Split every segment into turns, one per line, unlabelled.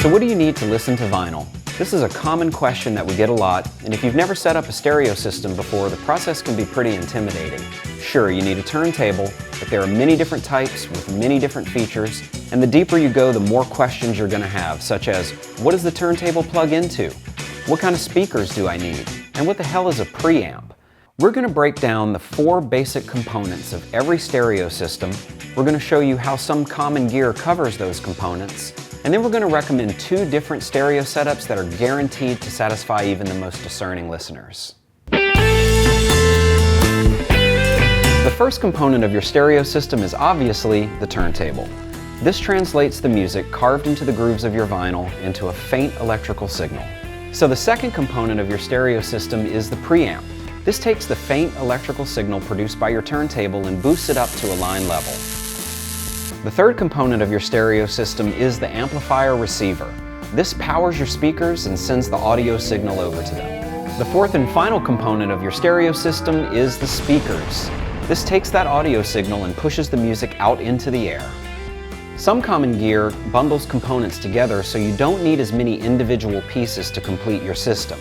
So what do you need to listen to vinyl? This is a common question that we get a lot, and if you've never set up a stereo system before, the process can be pretty intimidating. Sure, you need a turntable, but there are many different types with many different features, and the deeper you go, the more questions you're going to have, such as, what does the turntable plug into? What kind of speakers do I need? And what the hell is a preamp? We're going to break down the 4 basic components of every stereo system. We're going to show you how some common gear covers those components, and then we're going to recommend 2 different stereo setups that are guaranteed to satisfy even the most discerning listeners. The first component of your stereo system is obviously the turntable. This translates the music carved into the grooves of your vinyl into a faint electrical signal. So the second component of your stereo system is the preamp. This takes the faint electrical signal produced by your turntable and boosts it up to a line level. The third component of your stereo system is the amplifier receiver. This powers your speakers and sends the audio signal over to them. The fourth and final component of your stereo system is the speakers. This takes that audio signal and pushes the music out into the air. Some common gear bundles components together so you don't need as many individual pieces to complete your system.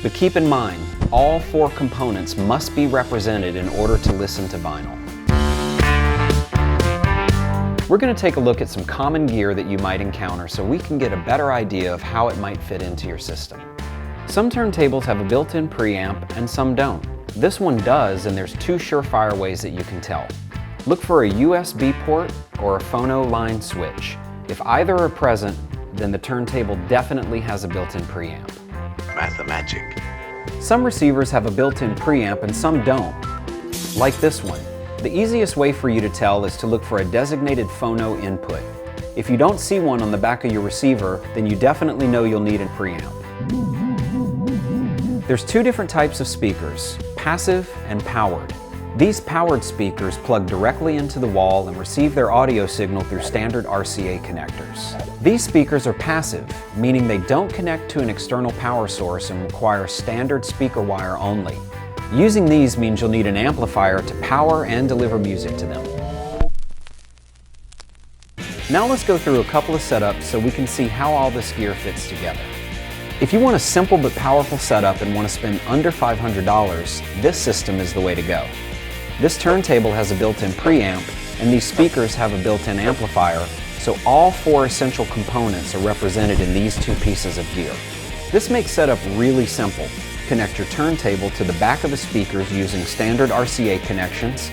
But keep in mind, all 4 components must be represented in order to listen to vinyl. We're going to take a look at some common gear that you might encounter so we can get a better idea of how it might fit into your system. Some turntables have a built-in preamp and some don't. This one does, and there's 2 surefire ways that you can tell. Look for a USB port or a phono line switch. If either are present, then the turntable definitely has a built-in preamp.
Mathemagic.
Some receivers have a built-in preamp and some don't, like this one. The easiest way for you to tell is to look for a designated phono input. If you don't see one on the back of your receiver, then you definitely know you'll need a preamp. There's 2 different types of speakers, passive and powered. These powered speakers plug directly into the wall and receive their audio signal through standard RCA connectors. These speakers are passive, meaning they don't connect to an external power source and require standard speaker wire only. Using these means you'll need an amplifier to power and deliver music to them. Now let's go through a couple of setups so we can see how all this gear fits together. If you want a simple but powerful setup and want to spend under $500, this system is the way to go. This turntable has a built-in preamp, and these speakers have a built-in amplifier, so all 4 essential components are represented in these 2 pieces of gear. This makes setup really simple. Connect your turntable to the back of the speakers using standard RCA connections,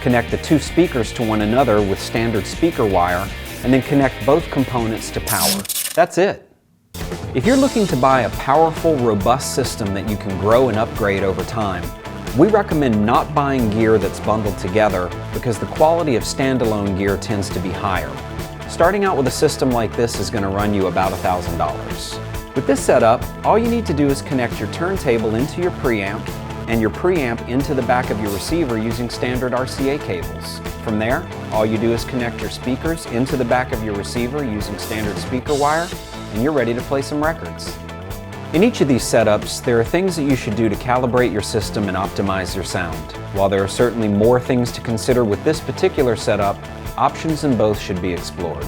connect the 2 speakers to one another with standard speaker wire, and then connect both components to power. That's it. If you're looking to buy a powerful, robust system that you can grow and upgrade over time, we recommend not buying gear that's bundled together because the quality of standalone gear tends to be higher. Starting out with a system like this is going to run you about $1,000. With this setup, all you need to do is connect your turntable into your preamp and your preamp into the back of your receiver using standard RCA cables. From there, all you do is connect your speakers into the back of your receiver using standard speaker wire, and you're ready to play some records. In each of these setups, there are things that you should do to calibrate your system and optimize your sound. While there are certainly more things to consider with this particular setup, options in both should be explored.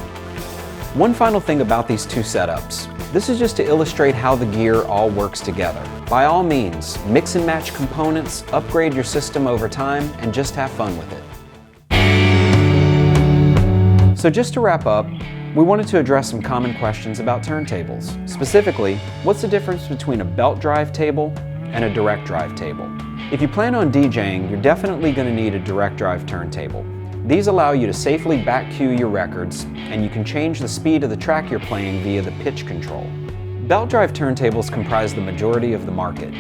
One final thing about these 2 setups. This is just to illustrate how the gear all works together. By all means, mix and match components, upgrade your system over time, and just have fun with it. So just to wrap up, we wanted to address some common questions about turntables. Specifically, what's the difference between a belt drive table and a direct drive table? If you plan on DJing, you're definitely going to need a direct drive turntable. These allow you to safely back cue your records, and you can change the speed of the track you're playing via the pitch control. Belt drive turntables comprise the majority of the market.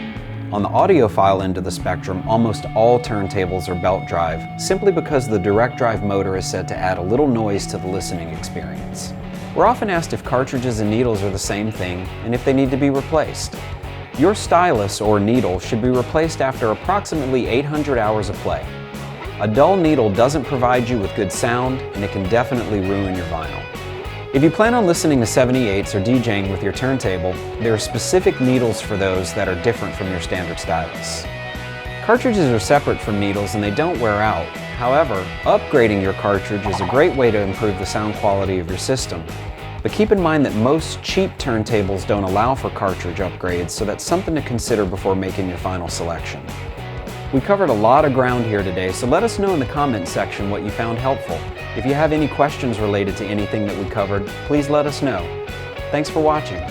On the audiophile end of the spectrum, almost all turntables are belt drive, simply because the direct drive motor is said to add a little noise to the listening experience. We're often asked if cartridges and needles are the same thing, and if they need to be replaced. Your stylus or needle should be replaced after approximately 800 hours of play. A dull needle doesn't provide you with good sound, and it can definitely ruin your vinyl. If you plan on listening to 78s or DJing with your turntable, there are specific needles for those that are different from your standard stylus. Cartridges are separate from needles and they don't wear out. However, upgrading your cartridge is a great way to improve the sound quality of your system. But keep in mind that most cheap turntables don't allow for cartridge upgrades, so that's something to consider before making your final selection. We covered a lot of ground here today, so let us know in the comments section what you found helpful. If you have any questions related to anything that we covered, please let us know. Thanks for watching.